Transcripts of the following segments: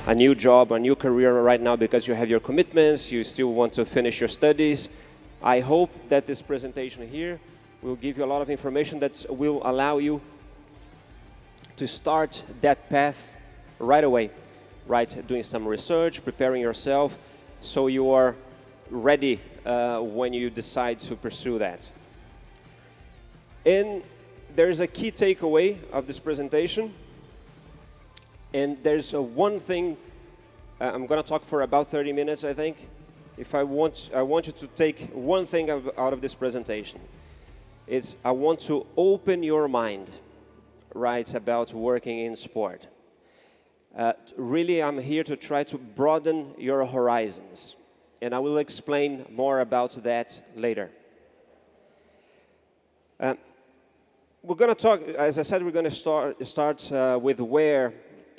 a new job, a new career right now because you have your commitments, you still want to finish your studies. I hope that this presentation here will give you a lot of information that will allow you to start that path right away, right? Doing some research, preparing yourself so you are ready when you decide to pursue that. And there's a key takeaway of this presentation. And there's one thing, I'm going to talk for about 30 minutes, I think. I want you to take one thing out of this presentation. It's I want to open your mind, right, about working in sport. Really, I'm here to try to broaden your horizons. And I will explain more about that later. We're going to talk, as I said, we're going to start with where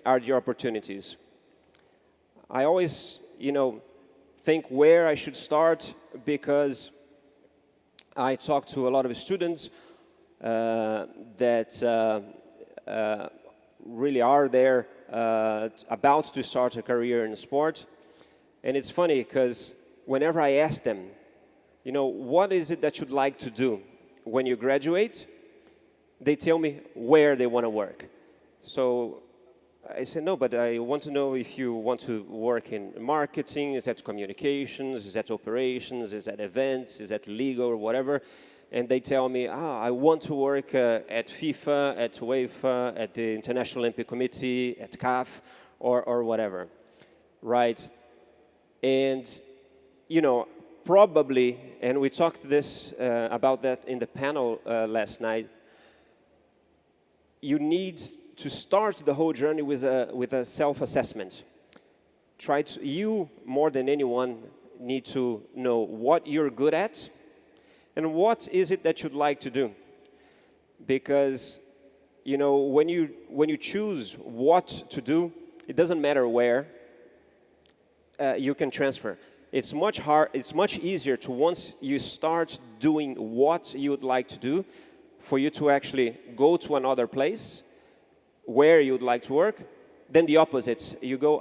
are the opportunities. I always, think where I should start because I talk to a lot of students that really are there about to start a career in sport. And it's funny because whenever I ask them, what is it that you'd like to do when you graduate? They tell me where they want to work. So I said, no, but I want to know if you want to work in marketing, is that communications, is that operations, is that events, is that legal or whatever? And they tell me, I want to work at FIFA, at UEFA, at the International Olympic Committee, at CAF, or whatever, right? And, probably, and we talked about that in the panel last night, you need to start the whole journey with a self-assessment. You, more than anyone, need to know what you're good at and what is it that you'd like to do. Because, when you choose what to do, it doesn't matter where, you can transfer. It's much easier to, once you start doing what you would like to do, for you to actually go to another place where you'd like to work, then the opposite. You go,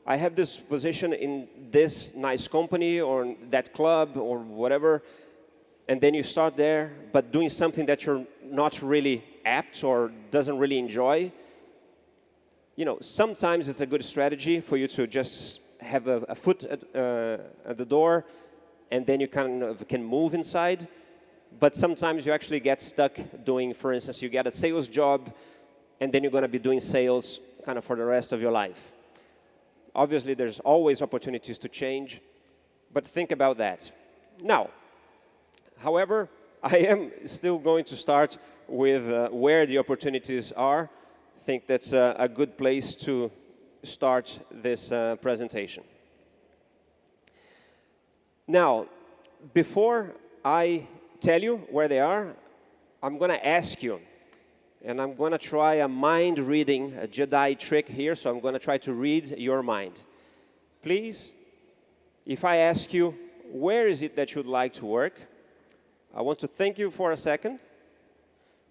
I have this position in this nice company or that club or whatever, and then you start there, but doing something that you're not really apt or doesn't really enjoy. Sometimes it's a good strategy for you to just have a foot at the door, and then you kind of can move inside. But sometimes you actually get stuck doing, for instance, you get a sales job, and then you're going to be doing sales kind of for the rest of your life. Obviously, there's always opportunities to change, but think about that. Now, however, I am still going to start with where the opportunities are. I think that's a good place to start this presentation. Now, before I tell you where they are, I'm going to ask you, and I'm going to try a mind reading, a Jedi trick here, so I'm going to try to read your mind. Please, if I ask you, where is it that you'd like to work? I want to thank you for a second,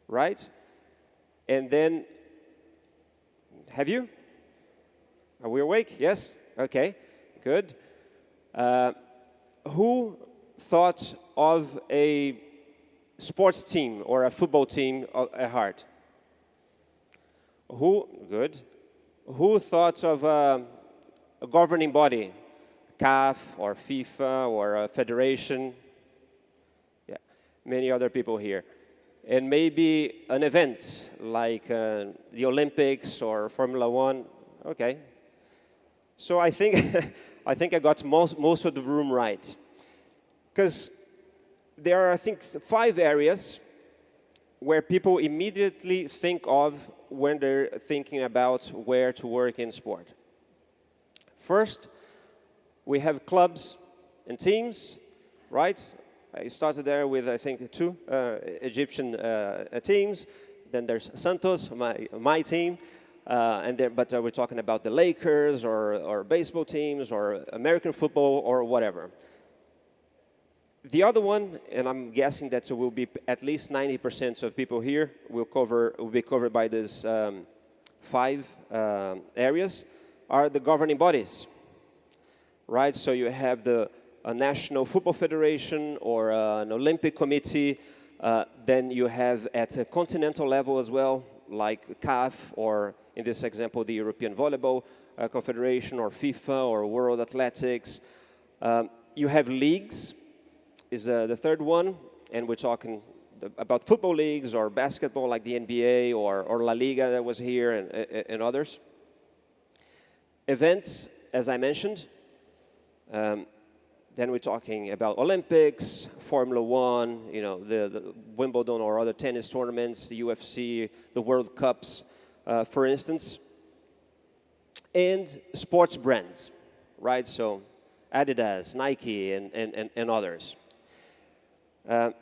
right? And then, have you? Are we awake? Yes? Okay, good. Who thought of a sports team or a football team at heart? Good. Who thought of a governing body, CAF or FIFA or a federation? Yeah, many other people here. And maybe an event like the Olympics or Formula One. Okay. So I think I got most of the room right. Because there are, I think, 5 areas where people immediately think of when they're thinking about where to work in sport. First, we have clubs and teams, right? I started there with, I think, 2 Egyptian teams. Then there's Santos, my team. But we're talking about the Lakers or baseball teams or American football or whatever. The other one, and I'm guessing that will be at least 90% of people here will be covered by these 5 areas. are the governing bodies, right? So you have a National Football Federation or an Olympic Committee. Then you have at a continental level as well, like CAF, or in this example, the European Volleyball Confederation, or FIFA, or World Athletics. You have leagues, is the third one, and we're talking about football leagues or basketball like the NBA or La Liga that was here and others. Events, as I mentioned. Then we're talking about Olympics, Formula One, you know, the Wimbledon or other tennis tournaments, the UFC, the World Cups, for instance. And sports brands, right? So Adidas, Nike, and others. A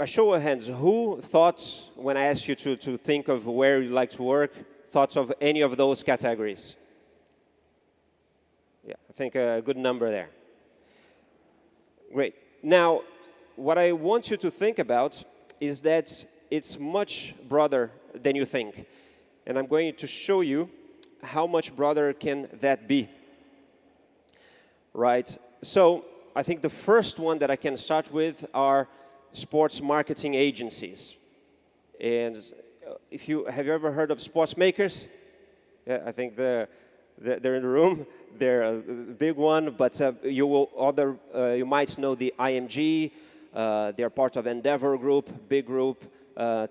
show of hands, who thought, when I asked you to think of where you'd like to work, thoughts of any of those categories? Yeah, I think a good number there. Great. Now, what I want you to think about is that it's much broader than you think. And I'm going to show you how much broader can that be. Right? So, I think the first one that I can start with are sports marketing agencies. And have you ever heard of sports makers? Yeah, I think they're in the room. They're a big one, but you might know the IMG. They're part of Endeavor Group, big group,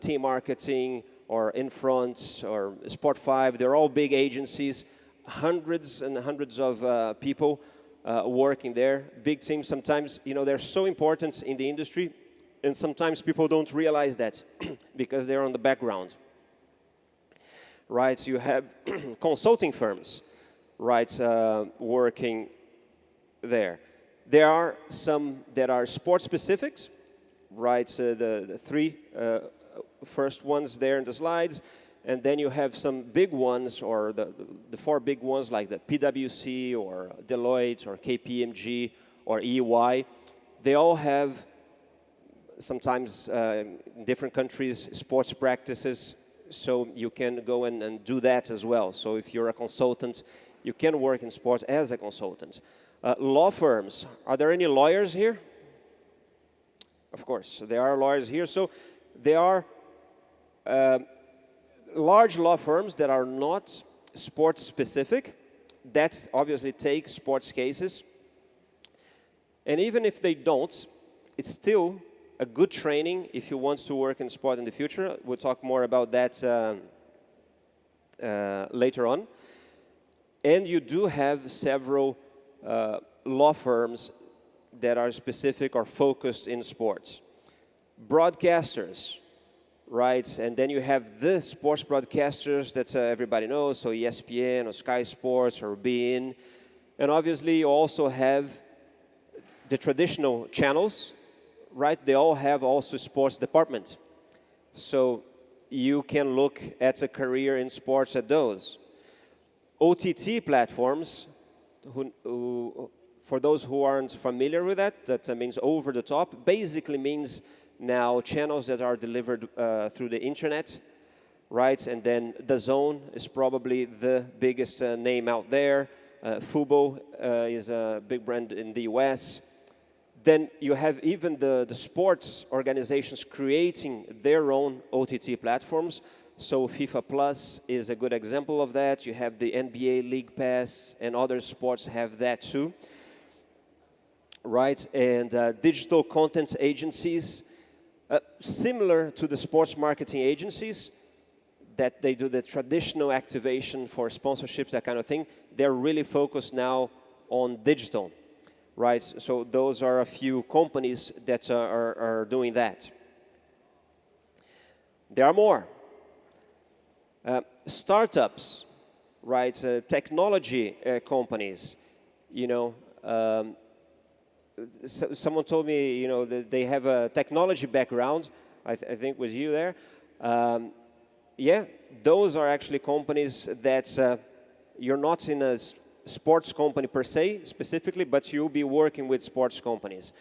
Team Marketing, or Infront, or Sport 5. They're all big agencies, hundreds and hundreds of people working there. Big teams. Sometimes, you know, they're so important in the industry, and sometimes people don't realize that because they're on the background. Right? You have consulting firms, right, working there. There are some that are sport specifics, right? The three first ones there in the slides, and then you have some big ones, or the four big ones like the PwC or Deloitte or KPMG or EY. They all have sometimes in different countries sports practices, so you can go and do that as well. So if you're a consultant, you can work in sports as a consultant. Law firms. Are there any lawyers here? Of course, there are lawyers here. So there are large law firms that are not sports specific. That obviously take sports cases. And even if they don't, it's still a good training if you want to work in sport in the future. We'll talk more about that later on. And you do have several law firms that are specific or focused in sports. Broadcasters, right? And then you have the sports broadcasters that everybody knows, so ESPN or Sky Sports or beIN. And obviously you also have the traditional channels, right? They all have also sports department. So you can look at a career in sports at those. OTT platforms, for those who aren't familiar with that, that means over the top, basically means now channels that are delivered through the internet, right? And then DAZN is probably the biggest name out there. Fubo is a big brand in the US. Then you have even the sports organizations creating their own OTT platforms. So FIFA Plus is a good example of that. You have the NBA League Pass, and other sports have that too. Right? And digital content agencies, similar to the sports marketing agencies, that they do the traditional activation for sponsorships, that kind of thing. They're really focused now on digital. Right? So those are a few companies that are doing that. There are more. Startups, right? Technology companies. You know, someone told me, you know, that they have a technology background. I think was you there. Yeah, those are actually companies that you're not in a sports company per se, specifically, but you'll be working with sports companies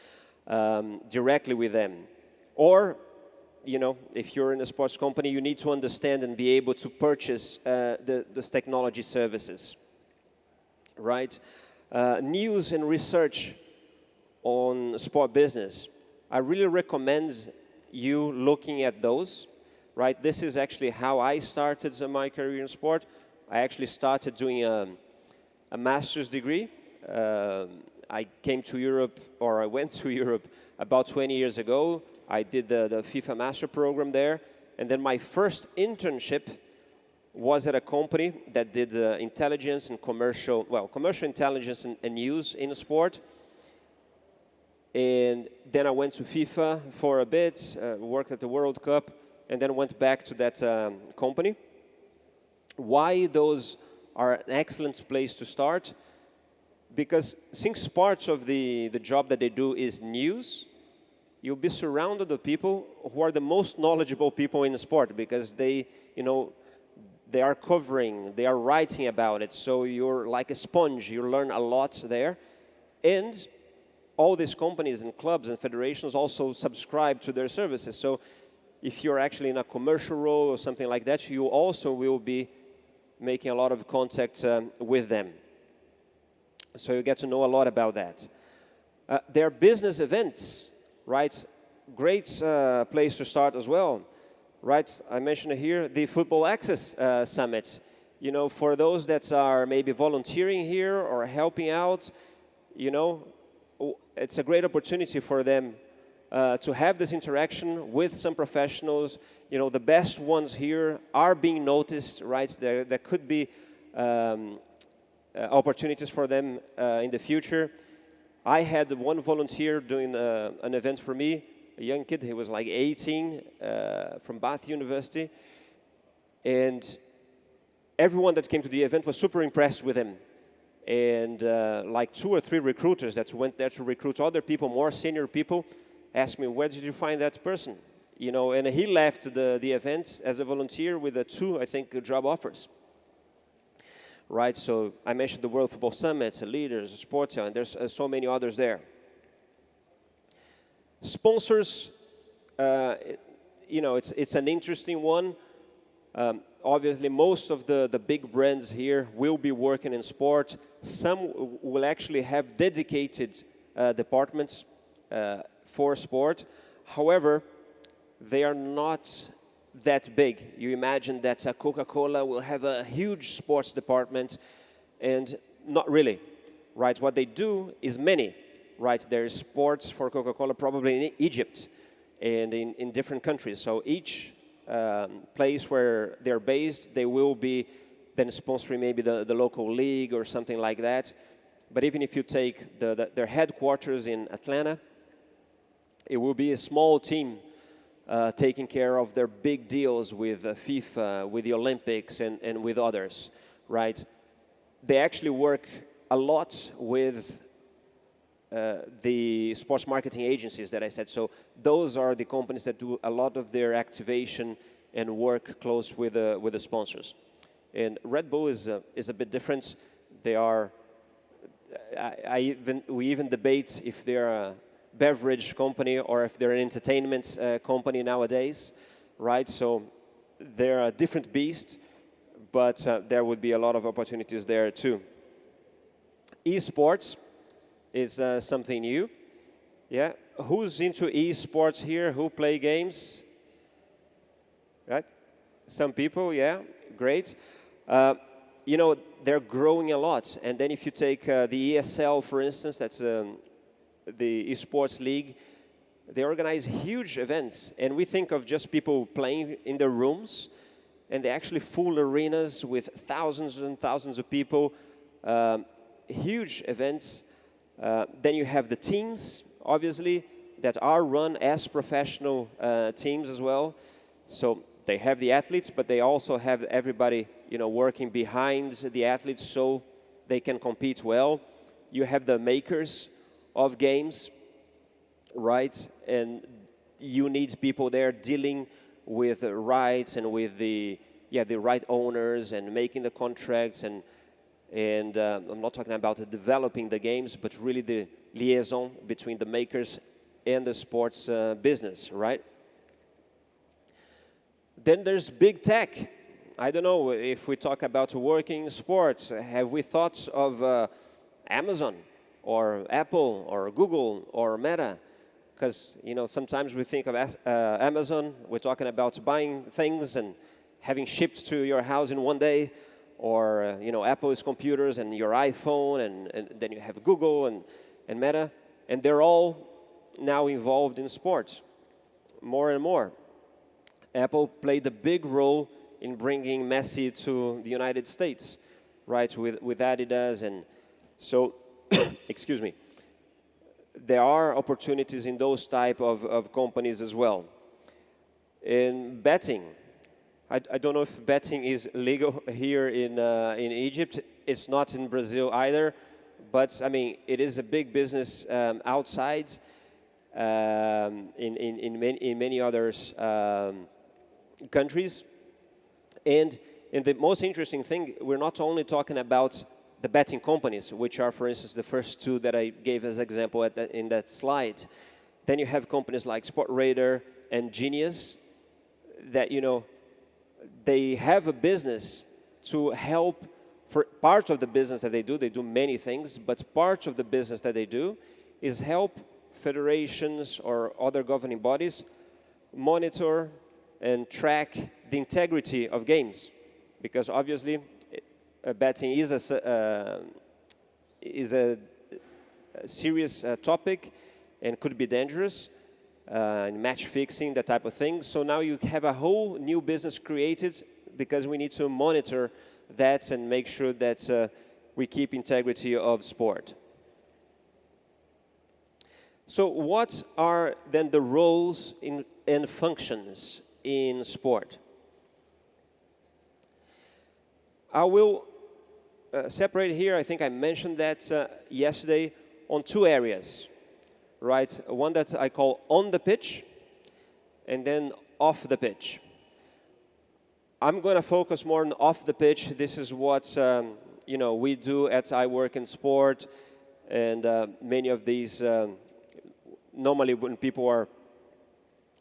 directly with them. Or if you're in a sports company, you need to understand and be able to purchase those technology services, right? News and research on sport business. I really recommend you looking at those, right? This is actually how I started my career in sport. I actually started doing a master's degree. I came to Europe, or I went to Europe about 20 years ago. I did the FIFA Master program there. And then my first internship was at a company that did intelligence and commercial intelligence and news in sport. And then I went to FIFA for a bit, worked at the World Cup, and then went back to that company. Why those are an excellent place to start? Because since part of the job that they do is news, you'll be surrounded with people who are the most knowledgeable people in the sport, because they are covering, they are writing about it. So you're like a sponge, you learn a lot there. And all these companies and clubs and federations also subscribe to their services. So if you're actually in a commercial role or something like that, you also will be making a lot of contact with them. So you get to know a lot about that. Their business events, right? Great place to start as well, right? I mentioned here the Football Access Summit. For those that are maybe volunteering here or helping out, it's a great opportunity for them to have this interaction with some professionals. The best ones here are being noticed, right? There could be opportunities for them in the future. I had one volunteer doing an event for me, a young kid. He was like 18 from Bath University. And everyone that came to the event was super impressed with him. And like 2 or 3 recruiters that went there to recruit other people, more senior people, asked me, where did you find that person? And he left the event as a volunteer with 2, I think, job offers. Right, so I mentioned the World Football Summit, Leaders, Sportia, and there's so many others there. Sponsors, it's an interesting one. Obviously, most of the big brands here will be working in sport. Some will actually have dedicated departments for sport. However, they are not that big. You imagine that Coca-Cola will have a huge sports department, and not really, right? What they do is many, right? There is sports for Coca-Cola probably in Egypt and in different countries. So each place where they're based, they will be then sponsoring maybe the local league or something like that. But even if you take their headquarters in Atlanta, it will be a small team taking care of their big deals with FIFA, with the Olympics, and with others, right? They actually work a lot with the sports marketing agencies that I said. So those are the companies that do a lot of their activation and work close with the sponsors. And Red Bull is a bit different. They are. We even debate if they're a beverage company or if they're an entertainment company nowadays, right? So they're a different beast, but there would be a lot of opportunities there too. Esports is something new. Yeah, who's into esports here? Who play games? Right, some people. Yeah, great. They're growing a lot. And then if you take the ESL, for instance, that's the esports league, they organize huge events. And we think of just people playing in their rooms, and they actually full arenas with thousands and thousands of people, huge events. Then you have the teams, obviously, that are run as professional teams as well. So they have the athletes, but they also have everybody, working behind the athletes so they can compete well. You have the makers of games, right? And you need people there dealing with the rights and with the right owners and making the contracts and I'm not talking about developing the games, but really the liaison between the makers and the sports business, right? Then there's big tech. I don't know if we talk about working in sports. Have we thought of Amazon or Apple or Google or Meta? Because sometimes we think of Amazon. We're talking about buying things and having shipped to your house in one day, or Apple's computers and your iPhone, and then you have Google and Meta, and they're all now involved in sports more and more. Apple played a big role in bringing Messi to the United States, right, with Adidas. And so, excuse me, there are opportunities in those type of companies as well. In betting, I don't know if betting is legal here in Egypt. It's not in Brazil either, but I mean, it is a big business outside in many other countries. And the most interesting thing, we're not only talking about the betting companies, which are, for instance, the first two that I gave as example in that slide. Then you have companies like Sportradar and Genius that, they have a business to help. For part of the business that they do many things, but part of the business that they do is help federations or other governing bodies monitor and track the integrity of games, because obviously betting is a serious topic and could be dangerous, and match fixing, that type of thing. So now you have a whole new business created because we need to monitor that and make sure that we keep integrity of sport. So what are then the roles and functions in sport? I will separate here, I think I mentioned that yesterday, on two areas, right? One that I call on the pitch, and then off the pitch. I'm going to focus more on off the pitch. This is what we do at I Work in Sport, and many of these, normally when people are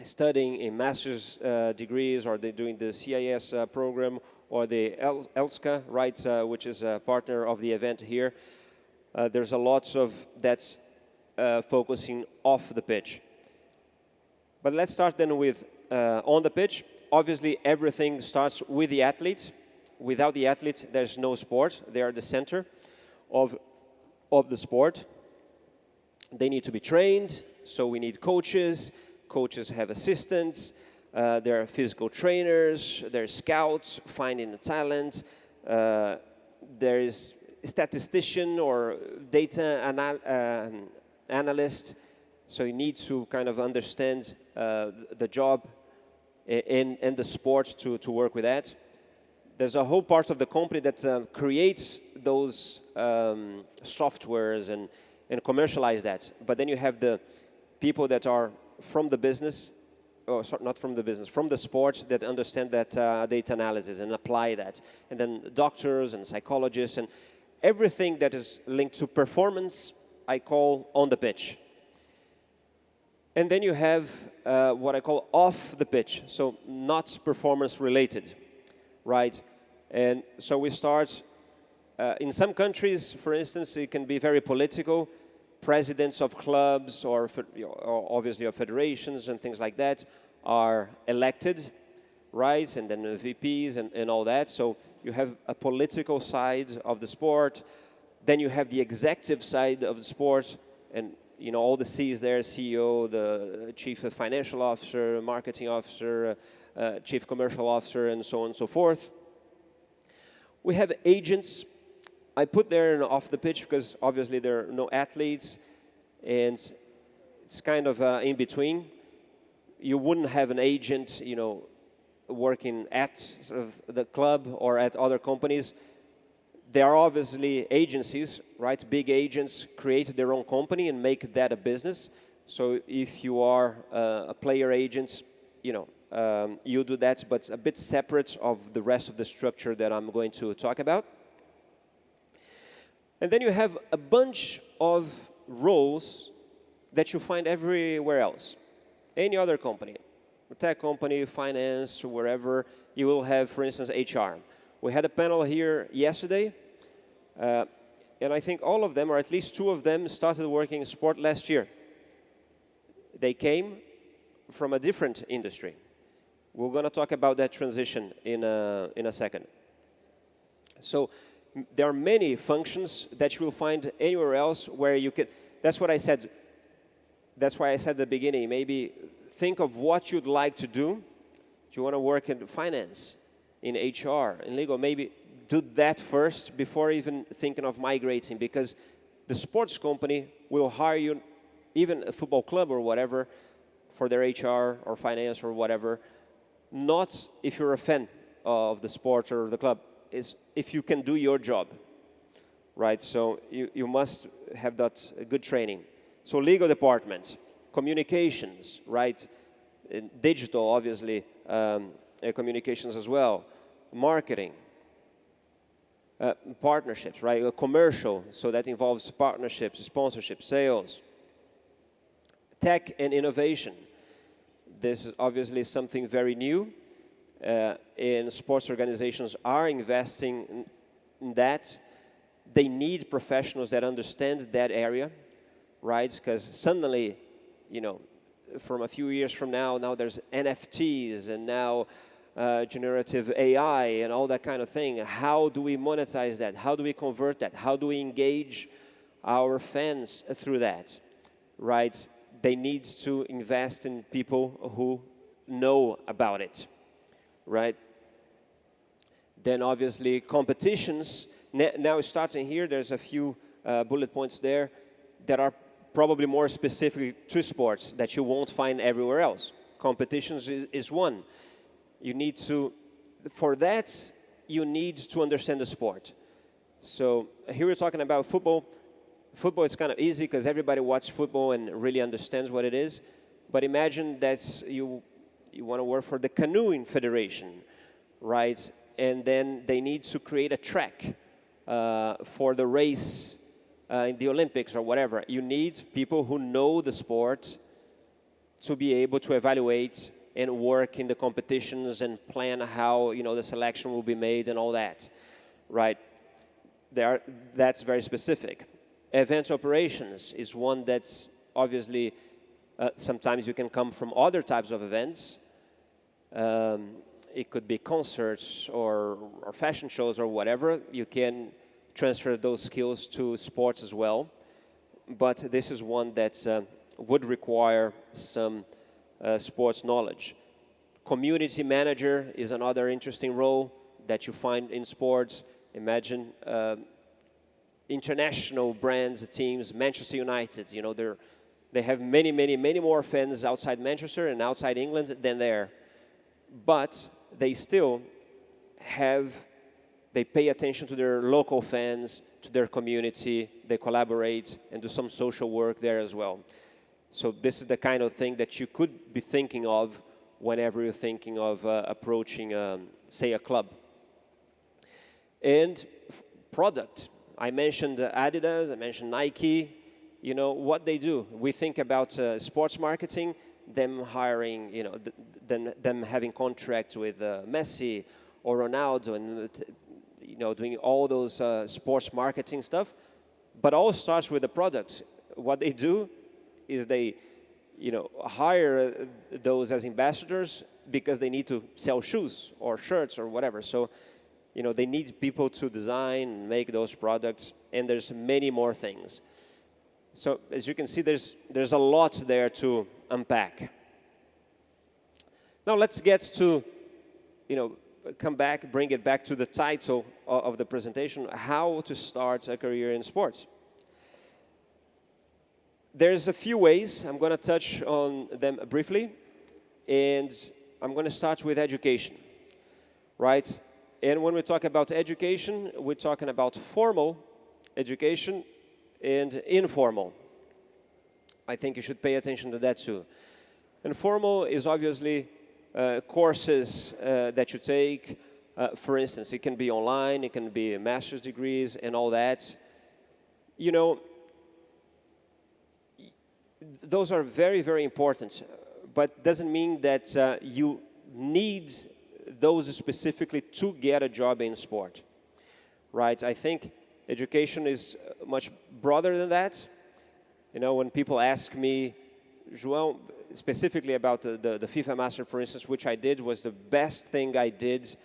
studying in master's degrees, or they're doing the CIS program, or the ELSCA, right, which is a partner of the event here, there's a lot of that's focusing off the pitch. But let's start then with on the pitch. Obviously, everything starts with the athlete. Without the athlete, there's no sport. They are the center of the sport. They need to be trained, so we need coaches. Coaches have assistants. There are physical trainers. There are scouts finding the talent. There is a statistician or data analyst. So you need to kind of understand the job and the sport to work with that. There's a whole part of the company that creates those softwares and commercialize that. But then you have the people that are from the business, or sorry, not from the business, from the sport, that understand that data analysis and apply that. And then doctors and psychologists and everything that is linked to performance, I call on the pitch. And then you have what I call off the pitch, so not performance related, right? And so we start, in some countries, for instance, it can be very political. Presidents of clubs or obviously of federations and things like that are elected, right? And then VPs and all that. So you have a political side of the sport. Then you have the executive side of the sport, and all the C's there: CEO, the chief financial officer, marketing officer, chief commercial officer, and so on and so forth. We have agents. I put there off the pitch because obviously there are no athletes, and it's kind of in between. You wouldn't have an agent, working at sort of the club or at other companies. There are obviously agencies, right? Big agents create their own company and make that a business. So if you are a player agent, you do that, but a bit separate of the rest of the structure that I'm going to talk about. And then you have a bunch of roles that you find everywhere else, any other company. tech company, finance, wherever, you will have, for instance, HR. We had a panel here yesterday, and I think all of them, or at least two of them, started working in sport last year. They came from a different industry. We're going to talk about that transition in a second. So there are many functions that you will find anywhere else where you can. That's what I said. That's why I said at the beginning, maybe think of what you'd like to do. Do you want to work in finance, in HR, in legal? Maybe do that first before even thinking of migrating, because the sports company will hire you, even a football club or whatever, for their HR or finance or whatever, not if you're a fan of the sport or the club, is if you can do your job, right? So you must have that good training. So legal department, communications, right? And digital, obviously, communications as well, marketing, partnerships, right? Commercial, so that involves partnerships, sponsorship, sales, tech and innovation. This is obviously something very new, and sports organizations are investing in that. They need professionals that understand that area, right? Because suddenly, you know, from a few years from now there's NFTs and now generative AI and all that kind of thing. How do we monetize that? How do we convert that? How do we engage our fans through that, right? They need to invest in people who know about it, right? Then obviously competitions. Now starting here, there's a few bullet points there that are probably more specific to sports that you won't find everywhere else. Competitions is one. You need to, for that, you need to understand the sport. So here we're talking about football. Football is kind of easy because everybody watches football and really understands what it is. But imagine that you want to work for the canoeing federation, right? And then they need to create a track for the race in the Olympics or whatever. You need people who know the sport to be able to evaluate and work in the competitions and plan how, you know, the selection will be made and all that, right? That's very specific. Event operations is one that's obviously sometimes you can come from other types of events. It could be concerts or fashion shows or whatever. You can transfer those skills to sports as well. But this is one that would require some sports knowledge. Community manager is another interesting role that you find in sports. Imagine international brands, teams, Manchester United, you know, they have many more fans outside Manchester and outside England than there. But they still they pay attention to their local fans, to their community, they collaborate and do some social work there as well. So this is the kind of thing that you could be thinking of whenever you're thinking of approaching, say, a club. And product. I mentioned Adidas, I mentioned Nike. You know, what they do. We think about sports marketing, them hiring, you know, them having contracts with Messi or Ronaldo and, you know, doing all those sports marketing stuff. But all starts with the products. What they do is they, you know, hire those as ambassadors because they need to sell shoes or shirts or whatever. So, you know, they need people to design and make those products, and there's many more things. So as you can see, there's a lot there to unpack. Now let's get to, you know, bring it back to the title of the presentation, how to start a career in sports. There's a few ways. I'm going to touch on them briefly, and I'm going to start with education, right? And when we talk about education, we're talking about formal education and informal. I think you should pay attention to that too. And formal is obviously courses that you take. For instance, it can be online, it can be master's degrees and all that. You know, those are very important. but doesn't mean that you need those specifically to get a job in sport, right? I think education is much broader than that. You know, when people ask me, João, specifically about the FIFA Master, for instance, which I did, was the best thing I did.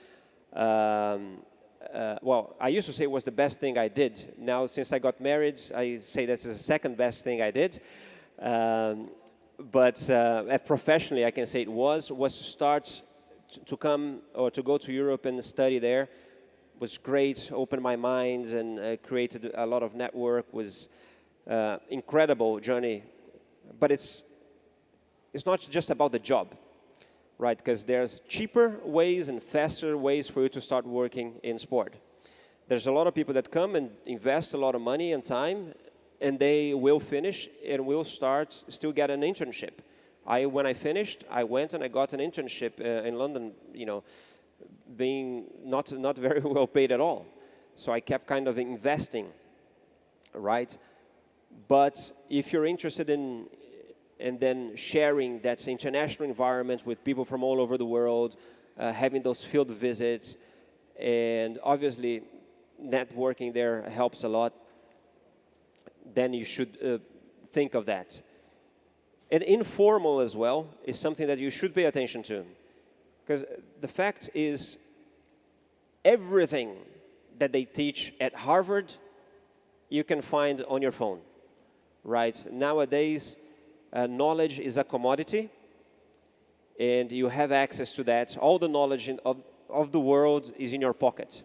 Well, I used to say it was the best thing I did. Now, since I got married, I say that's the second best thing I did. But professionally, I can say it was to start to come or to go to Europe and study there. Was great, opened my mind and created a lot of network. Was incredible journey, but it's not just about the job, right? Because there's cheaper ways and faster ways for you to start working in sport. There's a lot of people that come and invest a lot of money and time, and they will finish and will still get an internship. When I finished, I went and I got an internship in London, you know, being not very well paid at all. So I kept kind of investing, right? But if you're interested in and then sharing that international environment with people from all over the world, having those field visits, and obviously networking there helps a lot, then you should think of that. And informal as well is something that you should pay attention to. Because the fact is, everything that they teach at Harvard, you can find on your phone, right? Nowadays, knowledge is a commodity, and you have access to that. All the knowledge of the world is in your pocket,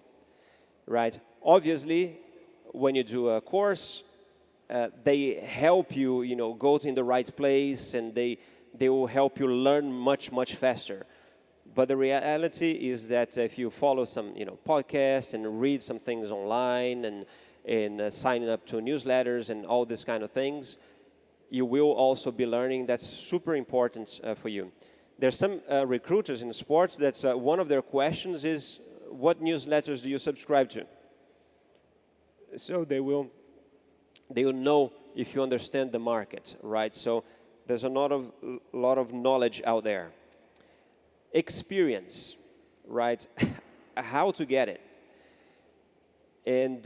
right? Obviously, when you do a course, they help you, you know, go in the right place, and they will help you learn much, much faster. But the reality is that if you follow some, you know, podcasts and read some things online and signing up to newsletters and all these kind of things, you will also be learning. That's super important for you. There's some recruiters in sports that's one of their questions is, what newsletters do you subscribe to? So they will know if you understand the market, right? So there's a lot of knowledge out there. Experience, right? How to get it. And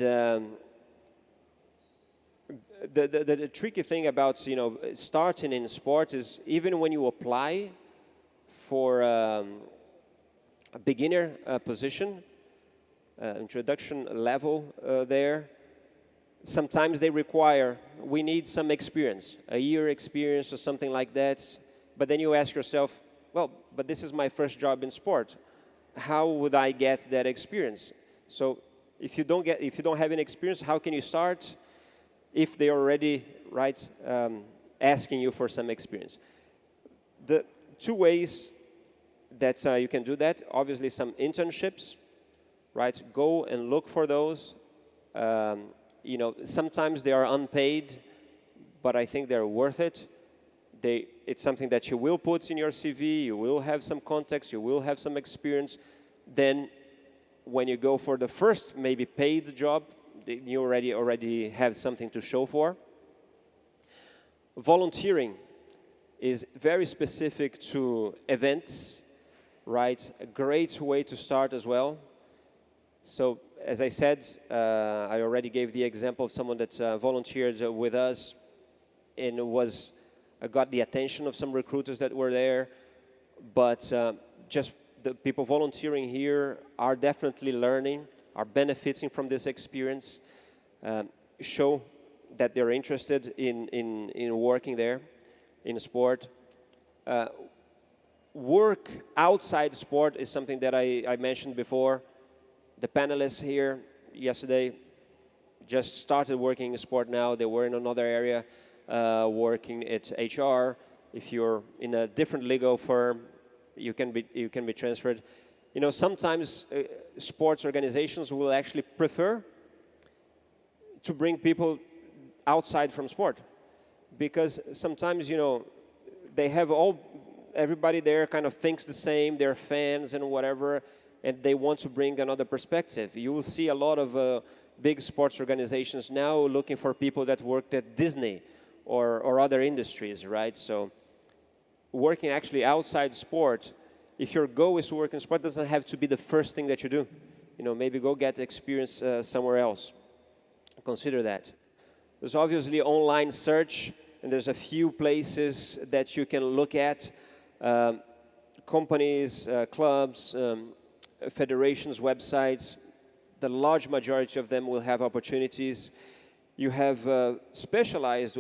the tricky thing about, you know, starting in sport is even when you apply for a beginner position, introduction level there, sometimes they require, we need some experience, a year experience or something like that. But then you ask yourself, well, but this is my first job in sport. How would I get that experience? So if you don't have any experience, how can you start if they're already, right, asking you for some experience? The two ways that you can do that, obviously some internships, right? Go and look for those. You know, sometimes they are unpaid, but I think they're worth it. It's something that you will put in your CV, you will have some context, you will have some experience. Then when you go for the first maybe paid job, you already have something to show for. Volunteering is very specific to events, right? A great way to start as well. So as I said, I already gave the example of someone that volunteered with us and got the attention of some recruiters that were there. But just the people volunteering here are definitely learning, are benefiting from this experience, show that they're interested in working there, in sport. Work outside sport is something that I mentioned before. The panelists here yesterday just started working in sport now. They were in another area working at HR. If you're in a different legal firm, you can be transferred. You know, sometimes sports organizations will actually prefer to bring people outside from sport, because sometimes, you know, they have everybody there kind of thinks the same, they're fans and whatever, and they want to bring another perspective. You will see a lot of big sports organizations now looking for people that worked at Disney or other industries, right? So working actually outside sport, if your goal is to work in sport, it doesn't have to be the first thing that you do. Maybe go get experience somewhere else. Consider that. There's obviously online search, and there's a few places that you can look at. Companies, clubs, federations, websites. The large majority of them will have opportunities. You have specialized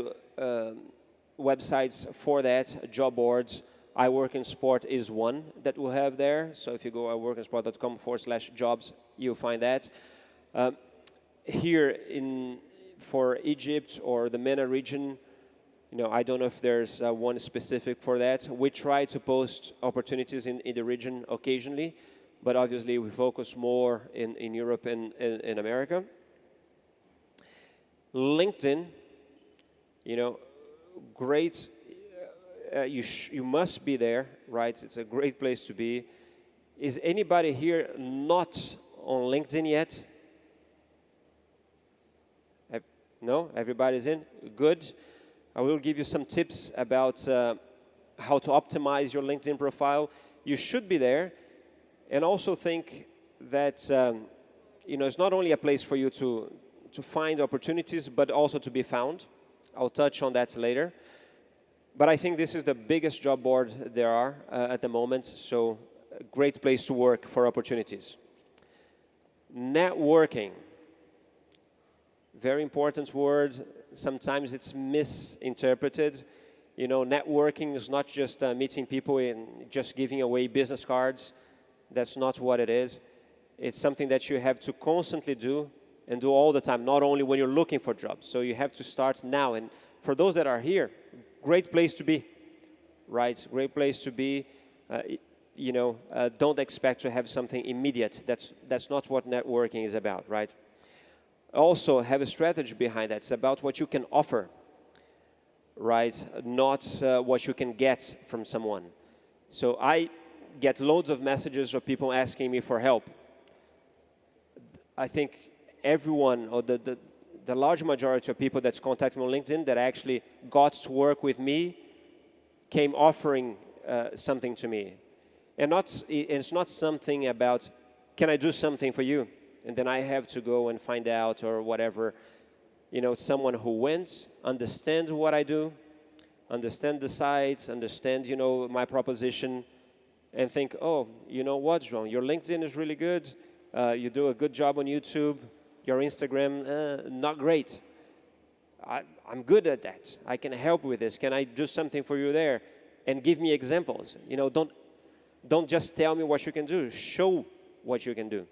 websites for that, job boards. I Work in Sport is one that we'll have there. So if you go iworkinsport.com/jobs, you'll find that. Here for Egypt or the MENA region, I don't know if there's one specific for that. We try to post opportunities in the region occasionally, but obviously we focus more in Europe and in America. LinkedIn, great. You must be there, right? It's a great place to be. Is anybody here not on LinkedIn yet? No? Everybody's in? Good. I will give you some tips about how to optimize your LinkedIn profile. You should be there. And also think that it's not only a place for you to find opportunities, but also to be found. I'll touch on that later. But I think this is the biggest job board there are at the moment, so a great place to work for opportunities. Networking. Very important word. Sometimes it's misinterpreted. Networking is not just meeting people and just giving away business cards. That's not what it is. It's something that you have to constantly do and do all the time, not only when you're looking for jobs. So you have to start now. And for those that are here, great place to be, right? Great place to be. Don't expect to have something immediate. That's not what networking is about, right? Also, have a strategy behind that. It's about what you can offer, right? Not what you can get from someone. So I get loads of messages of people asking me for help. I think everyone, or the large majority of people that's contacted me on LinkedIn that actually got to work with me came offering something to me. And it's not something about, can I do something for you? And then I have to go and find out or whatever. Someone who went, understand what I do, understand the sites, understand, my proposition, and think, oh, you know what, João, your LinkedIn is really good. You do a good job on YouTube. Your Instagram, not great. I'm good at that. I can help with this. Can I do something for you there? And give me examples. Don't just tell me what you can do. Show what you can do.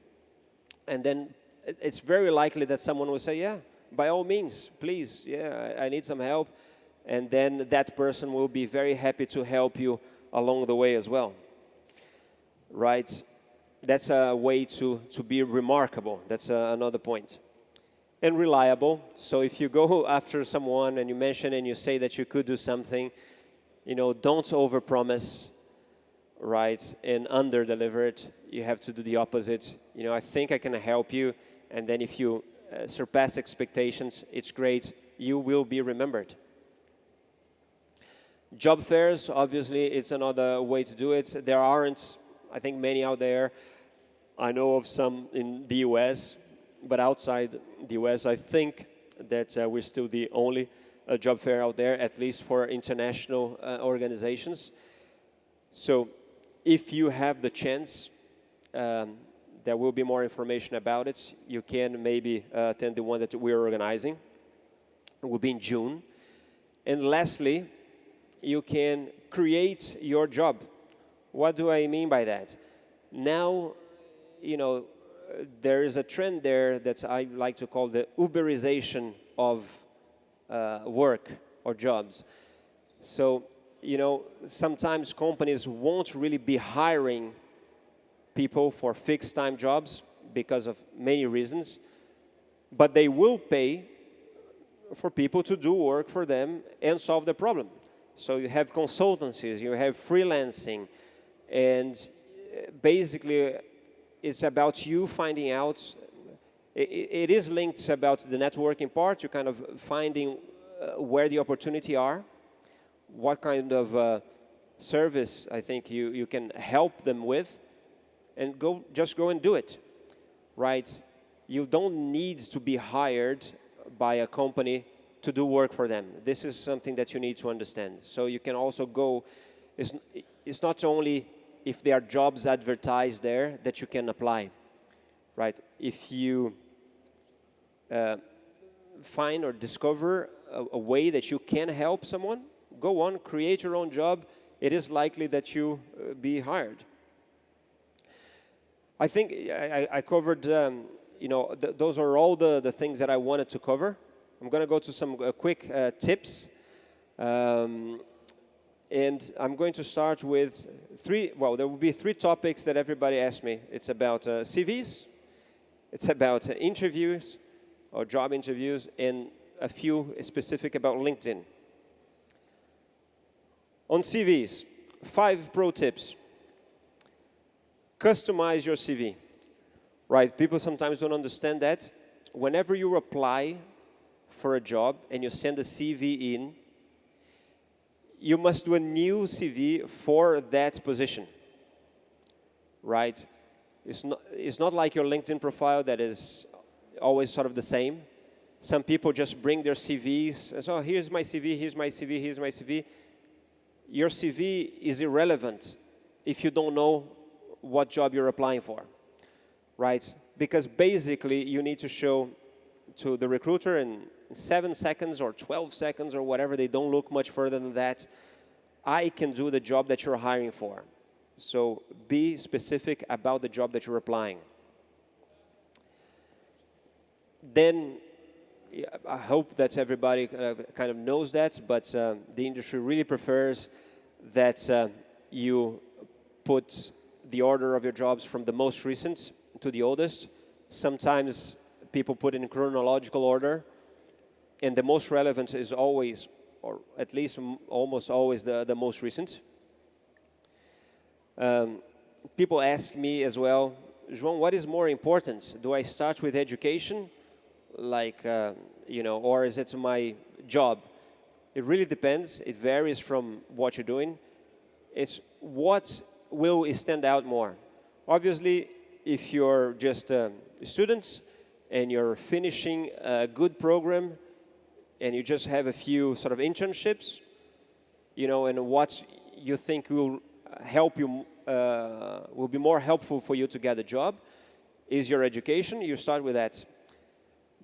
And then it's very likely that someone will say, yeah, by all means, please, yeah, I need some help. And then that person will be very happy to help you along the way as well. Right? That's a way to be remarkable. That's another point. And reliable. So if you go after someone and you mention and you say that you could do something, don't overpromise, right, and under-deliver it. You have to do the opposite. I think I can help you, and then if you surpass expectations, it's great. You will be remembered. Job fairs, obviously, it's another way to do it. There aren't, I think, many out there. I know of some in the US, but outside the US, I think that we're still the only job fair out there, at least for international organizations. So if you have the chance, there will be more information about it. You can maybe attend the one that we're organizing. It will be in June. And lastly, you can create your job. What do I mean by that? Now, there is a trend there that I like to call the Uberization of work or jobs. So, sometimes companies won't really be hiring people for fixed-time jobs because of many reasons, but they will pay for people to do work for them and solve the problem. So you have consultancies, you have freelancing, and basically it's about you finding out, it is linked about the networking part, you kind of finding where the opportunity are, what kind of service I think you can help them with, and just go and do it, right? You don't need to be hired by a company to do work for them. This is something that you need to understand. So you can also go, it's not only if there are jobs advertised there that you can apply, right? If you find or discover a way that you can help someone, go on, create your own job. It is likely that you be hired. I think I covered, those are all the things that I wanted to cover. I'm going to go to some quick tips. And I'm going to start with there will be three topics that everybody asks me. It's about CVs, it's about interviews or job interviews, and a few specific about LinkedIn. On CVs, 5 pro tips. Customize your CV, right? People sometimes don't understand that. Whenever you apply for a job and you send a CV in, you must do a new CV for that position, right? It's not like your LinkedIn profile that is always sort of the same. Some people just bring their CVs and so here's my CV, here's my CV, here's my CV. Your CV is irrelevant if you don't know what job you're applying for, right? Because basically you need to show to the recruiter in 7 seconds or 12 seconds or whatever, they don't look much further than that, I can do the job that you're hiring for. So be specific about the job that you're applying. Then, I hope that everybody kind of knows that, but the industry really prefers that you put the order of your jobs from the most recent to the oldest. Sometimes people put it in chronological order, and the most relevant is always, or at least almost always, the most recent. People ask me as well, João, what is more important? Do I start with education, or is it my job? It really depends. It varies from what you're doing. It's what will stand out more. Obviously, if you're just students and you're finishing a good program and you just have a few sort of internships, and what you think will help you, will be more helpful for you to get a job is your education, you start with that.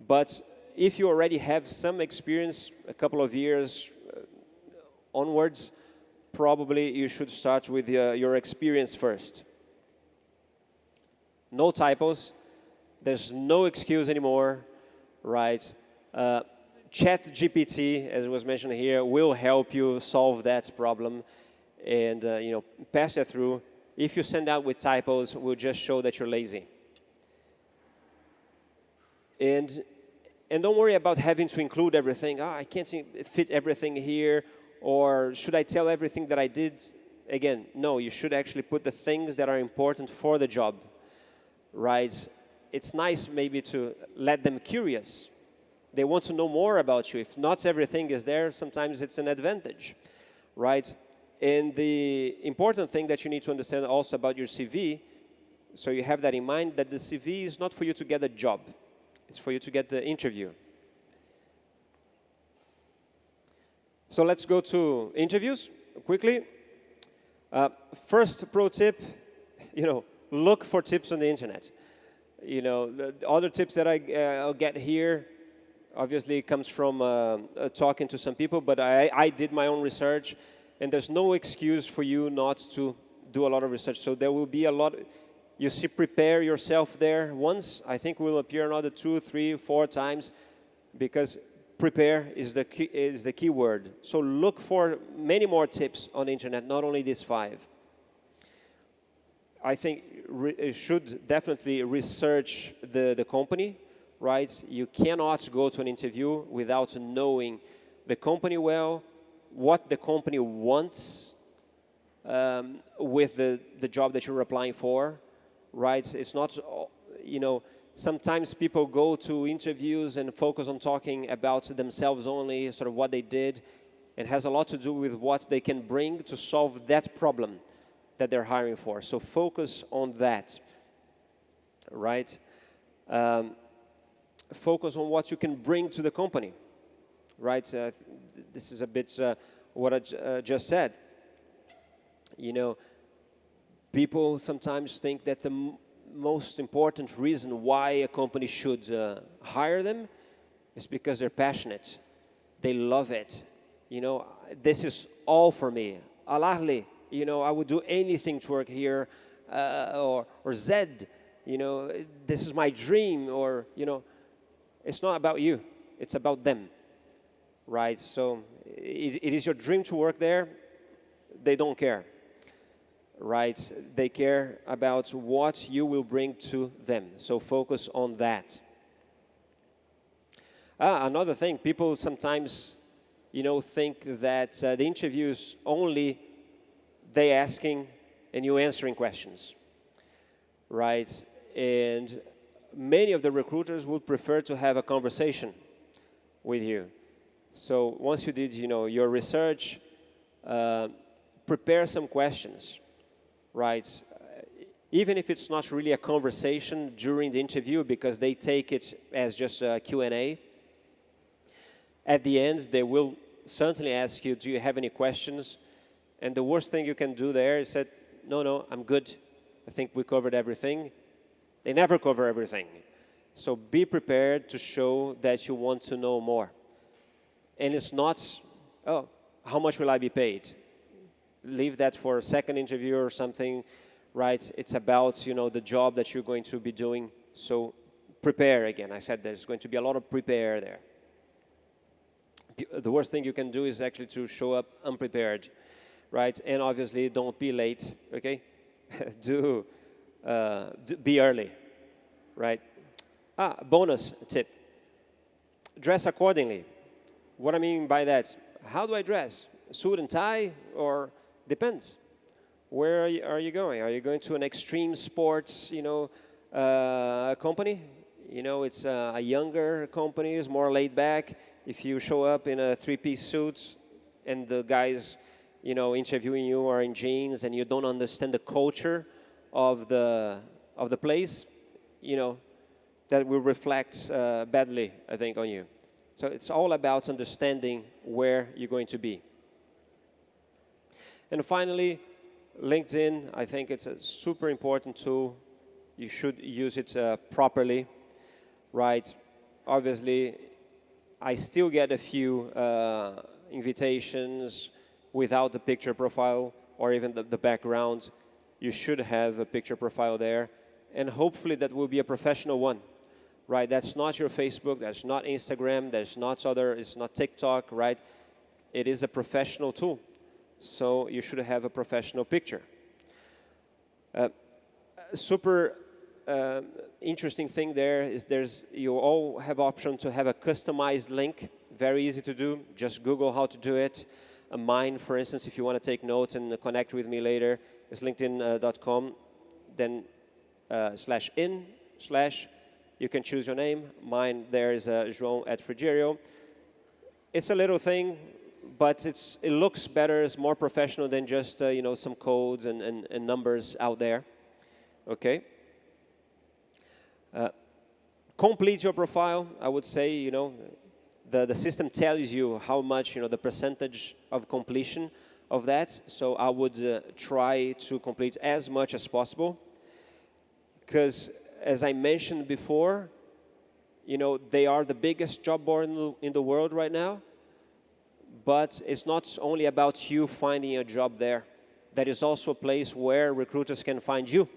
But if you already have some experience, a couple of years onwards, probably you should start with your experience first. No typos. There's no excuse anymore, right? ChatGPT, as was mentioned here, will help you solve that problem and pass that through. If you send out with typos, we'll just show that you're lazy. And don't worry about having to include everything. I can't fit everything here, or should I tell everything that I did? Again, no, you should actually put the things that are important for the job, right? It's nice maybe to let them curious. They want to know more about you. If not everything is there, sometimes it's an advantage, right? And the important thing that you need to understand also about your CV, so you have that in mind, that the CV is not for you to get a job. It's for you to get the interview. So let's go to interviews quickly. First pro tip, look for tips on the internet. The other tips that I'll get here, obviously comes from talking to some people, but I did my own research, and there's no excuse for you not to do a lot of research. So there will be a lot. You see, prepare yourself there once. I think will appear another 2, 3, 4 times, because prepare is the key word. So look for many more tips on the internet, not only these 5. I think you should definitely research the company, right? You cannot go to an interview without knowing the company well, what the company wants with the job that you're applying for. Right? It's not, sometimes people go to interviews and focus on talking about themselves only, sort of what they did. and has a lot to do with what they can bring to solve that problem that they're hiring for. So focus on that, right? Focus on what you can bring to the company, right? This is a bit what I just said. You know, people sometimes think that the most important reason why a company should hire them is because they're passionate. They love it. You know, this is all for me. Alarle, you know, I would do anything to work here. Or Zed, you know, this is my dream. Or, you know, it's not about you. It's about them, right? So it is your dream to work there. They don't care, right? They care about what you will bring to them. So focus on that. Another thing, people sometimes, you know, think that the interview is only they asking and you answering questions, right? And many of the recruiters would prefer to have a conversation with you. So once you did, you know, your research, prepare some questions, right? Even if it's not really a conversation during the interview, because they take it as just a Q&A. At the end, they will certainly ask you, do you have any questions? And the worst thing you can do there is say, no, I'm good. I think we covered everything. They never cover everything. So be prepared to show that you want to know more. And it's not, oh, how much will I be paid? Leave that for a second interview or something, right? It's about, you know, the job that you're going to be doing. So prepare again. I said there's going to be a lot of prepare there. The worst thing you can do is actually to show up unprepared, right? And obviously, don't be late, okay? Be early, right? Bonus tip. Dress accordingly. What I mean by that, how do I dress? Suit and tie, or depends. Where are you going? Are you going to an extreme sports, you know, company? You know, it's a younger company, it's more laid back. If you show up in a three-piece suit and the guys, you know, interviewing you are in jeans and you don't understand the culture of the place, you know, that will reflect badly, I think, on you. So it's all about understanding where you're going to be. And finally, LinkedIn, I think it's a super important tool. You should use it properly, right? Obviously, I still get a few invitations without the picture profile or even the background. You should have a picture profile there. And hopefully that will be a professional one, right? That's not your Facebook, that's not Instagram, it's not TikTok, right? It is a professional tool. So you should have a professional picture. Super interesting thing there is you all have option to have a customized link. Very easy to do. Just Google how to do it. Mine, for instance, if you want to take notes and connect with me later, is linkedin.com. Then /in/ you can choose your name. Mine there is João@Frigerio. It's a little thing, but it looks better. It's more professional than just you know, some codes and numbers out there. Okay. Complete your profile. I would say, you know, the system tells you how much, you know, the percentage of completion of that. So I would try to complete as much as possible, because as I mentioned before, you know, they are the biggest job board in the world right now. But it's not only about you finding a job there. That is also a place where recruiters can find you,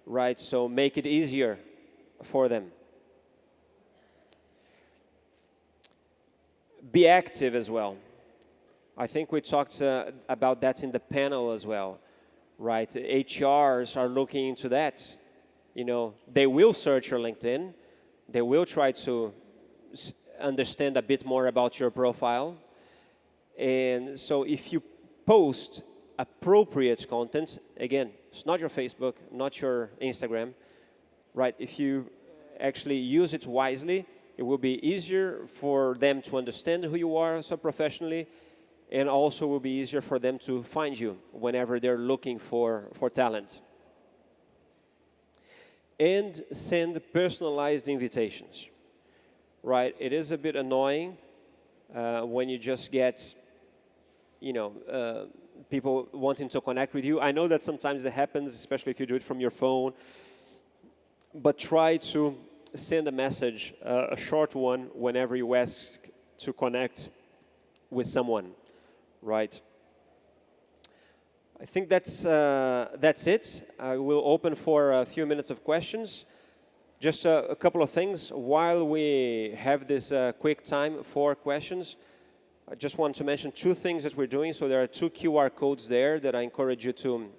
right? So make it easier for them. Be active as well. I think we talked about that in the panel as well, right? HRs are looking into that. You know, they will search your LinkedIn. They will try to understand a bit more about your profile. And so if you post appropriate content, again, it's not your Facebook, not your Instagram, right? If you actually use it wisely, it will be easier for them to understand who you are so professionally, and also will be easier for them to find you whenever they're looking for talent. And send personalized invitations, right? It is a bit annoying when you just get, people wanting to connect with you. I know that sometimes it happens, especially if you do it from your phone, but try to send a message, a short one, whenever you ask to connect with someone, right? I think that's it. I will open for a few minutes of questions. Just a couple of things. While we have this quick time for questions, I just want to mention two things that we're doing. So there are two QR codes there that I encourage you to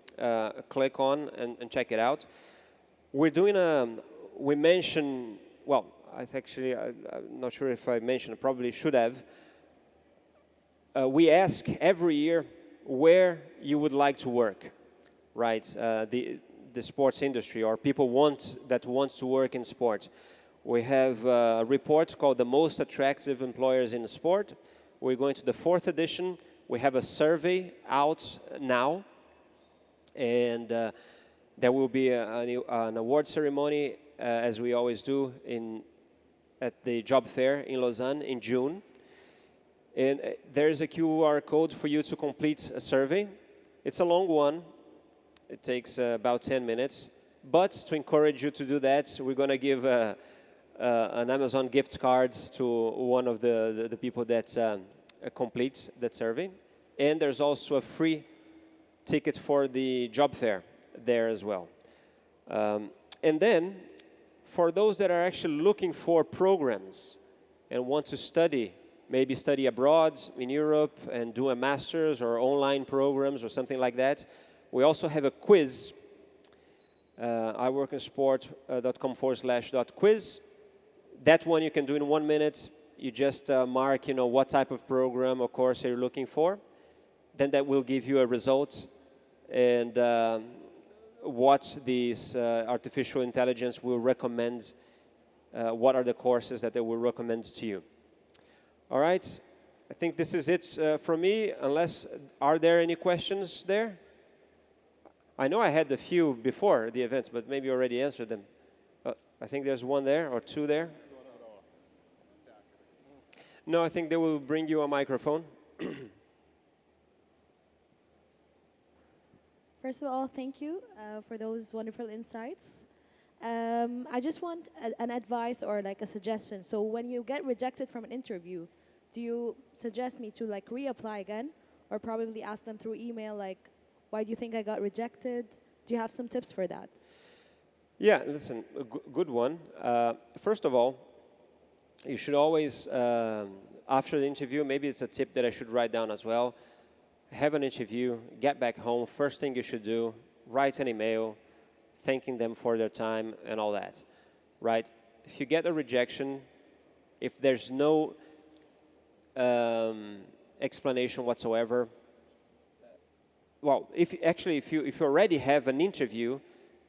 click on and check it out. We're doing we mentioned, well, I'm not sure if I mentioned, I probably should have. We ask every year where you would like to work, right? The sports industry, or people wants to work in sport. We have a report called The Most Attractive Employers in Sport. We're going to the 4th edition. We have a survey out now, and there will be an award ceremony, as we always do at the job fair in Lausanne in June. And there's a QR code for you to complete a survey. It's a long one. It takes about 10 minutes. But to encourage you to do that, we're going to give an Amazon gift card to one of the people that complete that survey. And there's also a free ticket for the job fair there as well. And then, for those that are actually looking for programs and want to study, maybe study abroad in Europe and do a master's or online programs or something like that, we also have a quiz. iworkinsport.com/quiz. That one you can do in 1 minute. You just mark, what type of program or course you're looking for. Then that will give you a result and what this artificial intelligence will recommend. What are the courses that they will recommend to you? All right. I think this is it from me. Are there any questions there? I know I had a few before the events, but maybe you already answered them. I think there's one there or two there. No, I think they will bring you a microphone. First of all, thank you for those wonderful insights. I just want an advice or like a suggestion. So when you get rejected from an interview, do you suggest me to like reapply again, or probably ask them through email like, why do you think I got rejected? Do you have some tips for that? Yeah, listen, a good one. First of all, you should always, after the interview, maybe it's a tip that I should write down as well, have an interview, get back home, first thing you should do, write an email, thanking them for their time and all that, right? If you get a rejection, if there's no explanation whatsoever, well, if you already have an interview,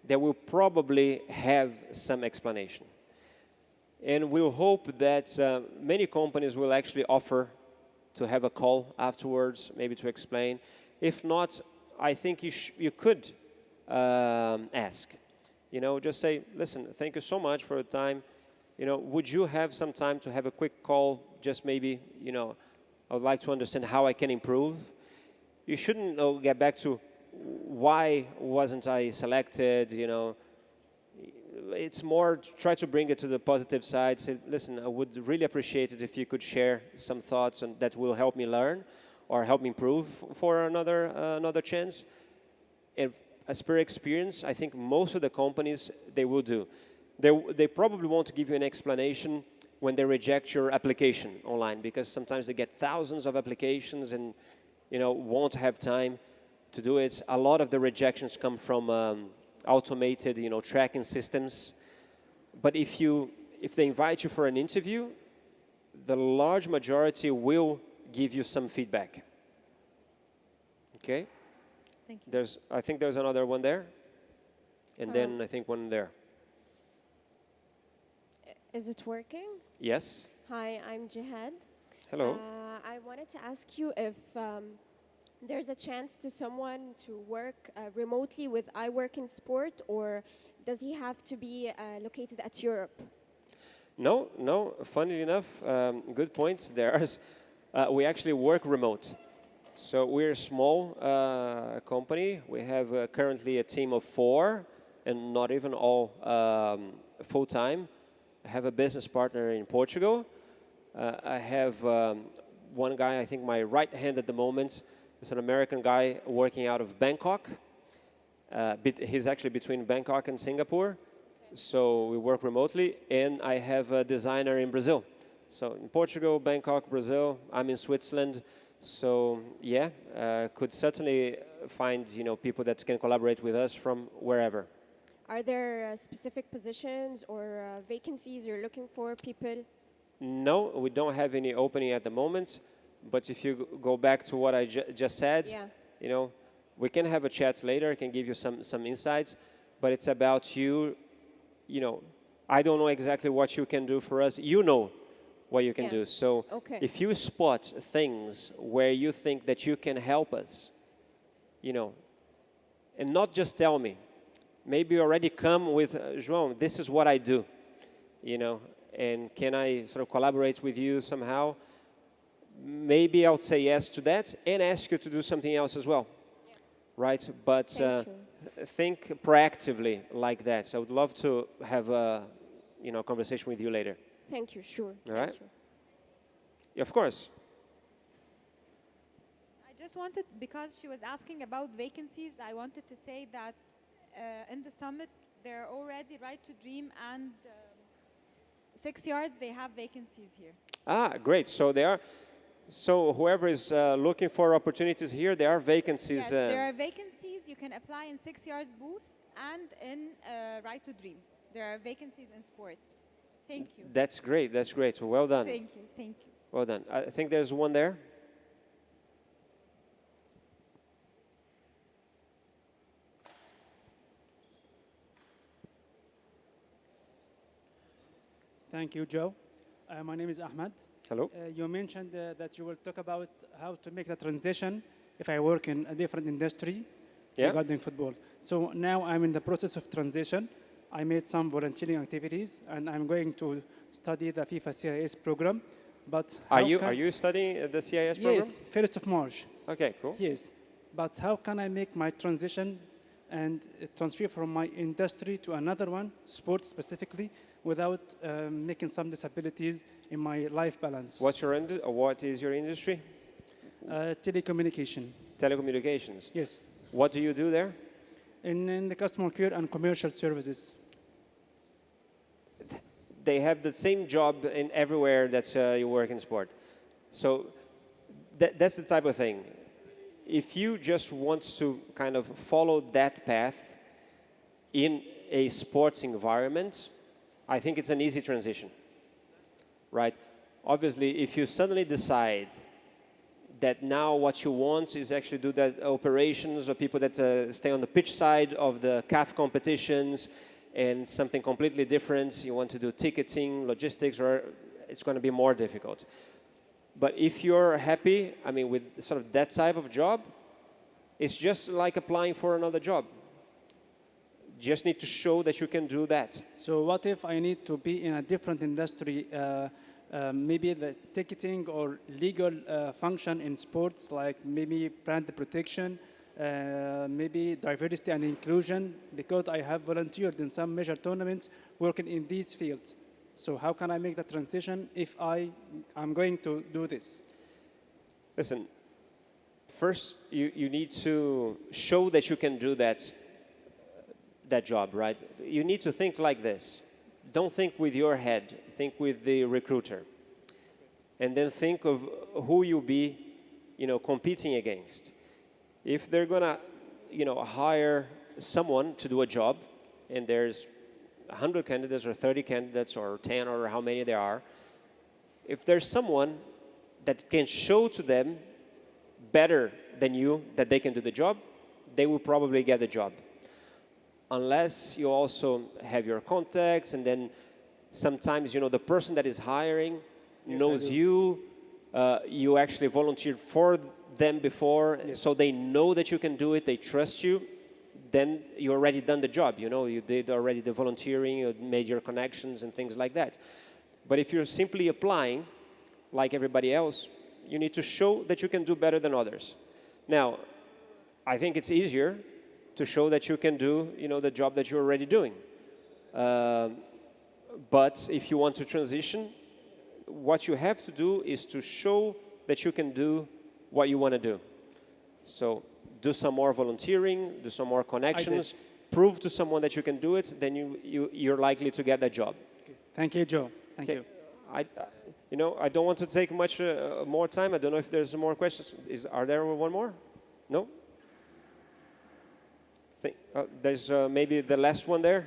they will probably have some explanation. And we'll hope that many companies will actually offer to have a call afterwards, maybe to explain. If not, I think you could ask. Just say, listen, thank you so much for the time. Would you have some time to have a quick call? Just maybe, I would like to understand how I can improve. You shouldn't get back to why wasn't I selected, It's more try to bring it to the positive side. Say, listen, I would really appreciate it if you could share some thoughts and that will help me learn or help me improve for another chance. And as per experience, I think most of the companies, they will do. They probably won't give you an explanation when they reject your application online, because sometimes they get thousands of applications and won't have time to do it. A lot of the rejections come from automated, tracking systems. But if they invite you for an interview, the large majority will give you some feedback. Okay? Thank you. I think there's another one there, and then I think one there. Is it working? Yes. Hi, I'm Jihad. Hello. I wanted to ask you if there's a chance to someone to work remotely with I Work in Sport, or does he have to be located at Europe? No, no. Funnily enough, good point. We actually work remote. So we're a small company. We have currently a team of 4, and not even all full time. I have a business partner in Portugal. I have one guy, I think my right hand at the moment, is an American guy working out of Bangkok. He's actually between Bangkok and Singapore. So we work remotely, and I have a designer in Brazil. So in Portugal, Bangkok, Brazil. I'm in Switzerland. So yeah, could certainly find people that can collaborate with us from wherever. Are there specific positions or vacancies you're looking for people? No, we don't have any opening at the moment. But if you go back to what I just said, Yeah. you know, we can have a chat later. I can give you some insights. But it's about you. I don't know exactly what you can do for us. You know what you can Yeah. do. So Okay. if you spot things where you think that you can help us, and not just tell me. Maybe you already come with, João, this is what I do, and can I sort of collaborate with you somehow? Maybe I'll say yes to that and ask you to do something else as well, right? But Thank you. think proactively like that. So I would love to have a, conversation with you later. Thank you. Sure. All Thank right. you. Yeah, of course. I just wanted, because she was asking about vacancies, I wanted to say that in the summit, there are already Right to Dream and 6 Yards, they have vacancies here. Ah, great. So there are. So whoever is looking for opportunities here, there are vacancies. Yes, there are vacancies. You can apply in 6 Yards booth and in Right to Dream. There are vacancies in sports. Thank you. That's great. That's great. So well done. Thank you. Thank you. Well done. I think there's one there. Thank you, Joe. My name is Ahmed. Hello. You mentioned that you will talk about how to make the transition if I work in a different industry Yeah. regarding football. So now I'm in the process of transition. I made some volunteering activities, and I'm going to study the FIFA CIS program. But Are how you can- are you studying the CIS program? Yes, 1st of March. Okay. Cool. Yes, but how can I make my transition and transfer from my industry to another one, sports specifically, without making some disabilities in my life balance? What is your industry? Telecommunication. Telecommunications. Yes, What do you do there? in the customer care and commercial services. They have the same job in everywhere that you work in sport. So that's the type of thing. If you just want to kind of follow that path in a sports environment, I think it's an easy transition, right? Obviously, if you suddenly decide that now what you want is actually do that operations or people that stay on the pitch side of the CAF competitions and something completely different, you want to do ticketing, logistics, or it's going to be more difficult. But if you're happy, with sort of that type of job, it's just like applying for another job. Just need to show that you can do that. So what if I need to be in a different industry, maybe the ticketing or legal function in sports, like maybe brand protection, maybe diversity and inclusion, because I have volunteered in some major tournaments working in these fields. So how can I make the transition if I'm going to do this? Listen, first you need to show that you can do that job, right? You need to think like this. Don't think with your head, think with the recruiter. And then think of who you'll be, competing against. If they're gonna, hire someone to do a job, and there's 100 candidates or 30 candidates or 10 or how many there are, if there's someone that can show to them better than you that they can do the job, they will probably get the job. Unless you also have your contacts, and then sometimes, the person that is hiring Yes, I knows do. you, you actually volunteered for them before, so they know that you can do it, they trust you, then you already done the job. You know, you did already the volunteering, you made your connections and things like that. But if you're simply applying, like everybody else, you need to show that you can do better than others. Now, I think it's easier to show that you can do, you know, the job that you're already doing. But if you want to transition, what you have to do is to show that you can do what you want to do. So do some more volunteering, do some more connections, prove to someone that you can do it, then you're likely to get that job. Okay. Thank you, Joe. Thank you. You know, I don't want to take much more time. I don't know if there's more questions. Are there one more? No? There's maybe the last one there.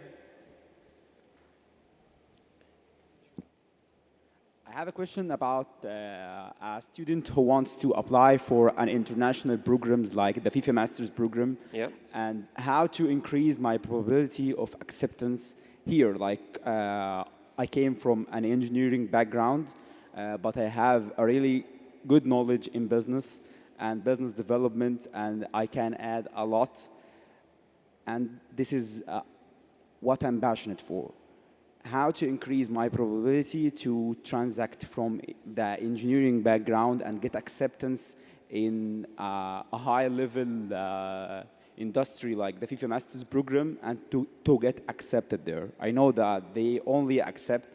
I have a question about a student who wants to apply for an international programs like the FIFA Masters program, Yeah. and how to increase my probability of acceptance here. Like I came from an engineering background, but I have a really good knowledge in business and business development, and I can add a lot. And this is what I'm passionate for. How to increase my probability to transact from the engineering background and get acceptance in a high-level industry like the FIFA Masters program, and to get accepted there. I know that they only accept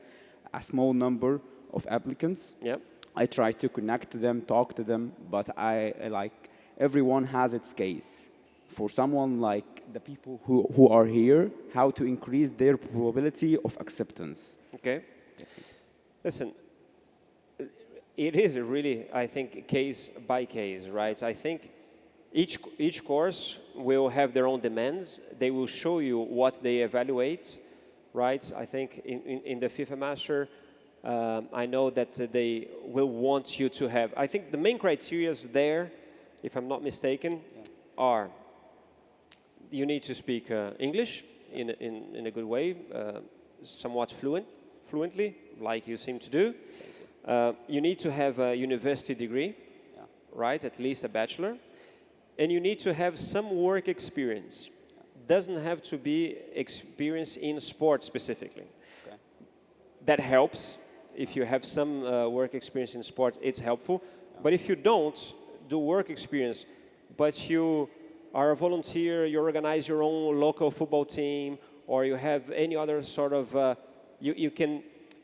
a small number of applicants. Yep. I try to connect to them, talk to them, but I like everyone has its case. For someone like the people who are here, how to increase their probability of acceptance. Okay. Listen, it is really, I think, case by case, right? I think each course will have their own demands. They will show you what they evaluate, right? I think in the FIFA Master, I know that they will want you to have, I think the main criteria there, if I'm not mistaken, are you need to speak English in a good way, somewhat fluently, like you seem to do. You need to have a university degree, right? At least a bachelor. And you need to have some work experience. Doesn't have to be experience in sports specifically. Okay. That helps. If you have some work experience in sport, it's helpful. But if you don't do work experience, but you are a volunteer, you organize your own local football team, or you have any other sort of, you can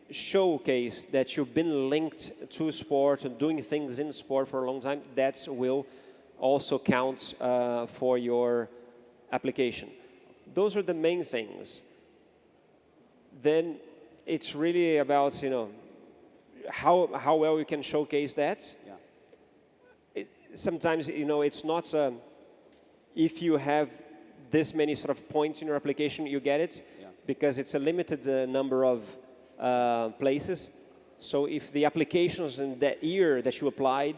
showcase that you've been linked to sport and doing things in sport for a long time, that will also count for your application. Those are the main things. Then it's really about, you know, how well you can showcase that. Yeah. Sometimes, you know, it's not... if you have this many sort of points in your application, you get it, because it's a limited number of places. So if the applications in that year that you applied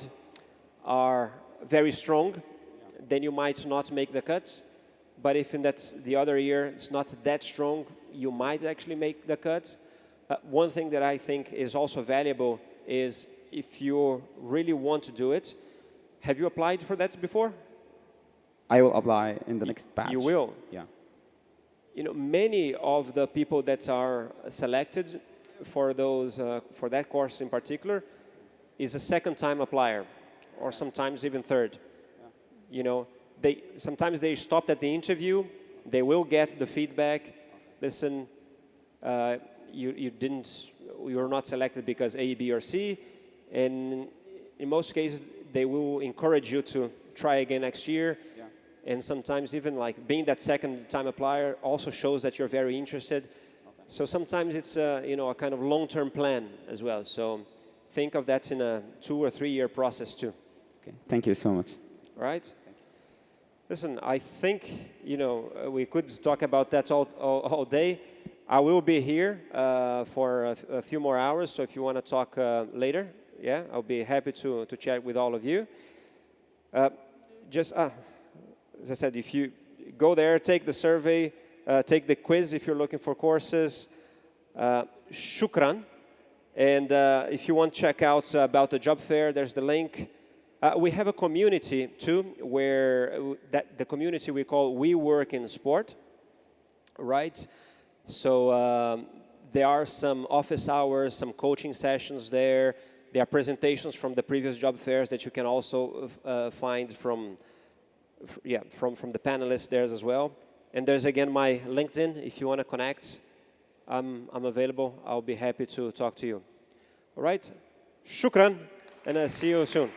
are very strong, then you might not make the cut. But if in the other year it's not that strong, you might actually make the cut. One thing that I think is also valuable is if you really want to do it, have you applied for that before? I will apply in the next batch. You will? Yeah. You know, many of the people that are selected for for that course in particular is a second-time applier, or sometimes even third. Yeah. You know, sometimes they stopped at the interview, they will get the feedback. Listen, you're not selected because A, B, or C, and in most cases they will encourage you to try again next year. And sometimes even like being that second-time applier also shows that you're very interested. Okay. So sometimes it's you know, a kind of long-term plan as well. So think of that in a 2 or 3 year process too. Okay. Thank you so much. All right. Thank you. Listen, I think, you know, we could talk about that all day. I will be here for a few more hours. So if you want to talk later, yeah, I'll be happy to chat with all of you. As I said, if you go there, take the survey, take the quiz if you're looking for courses. Shukran. And if you want to check out about the job fair, there's the link. We have a community too, where the community we call We Work in Sport, right? So there are some office hours, some coaching sessions there. There are presentations from the previous job fairs that you can also find from the panelists there as well. And there's again my LinkedIn. If you want to connect, I'm available. I'll be happy to talk to you. All right? Shukran, and I'll see you soon.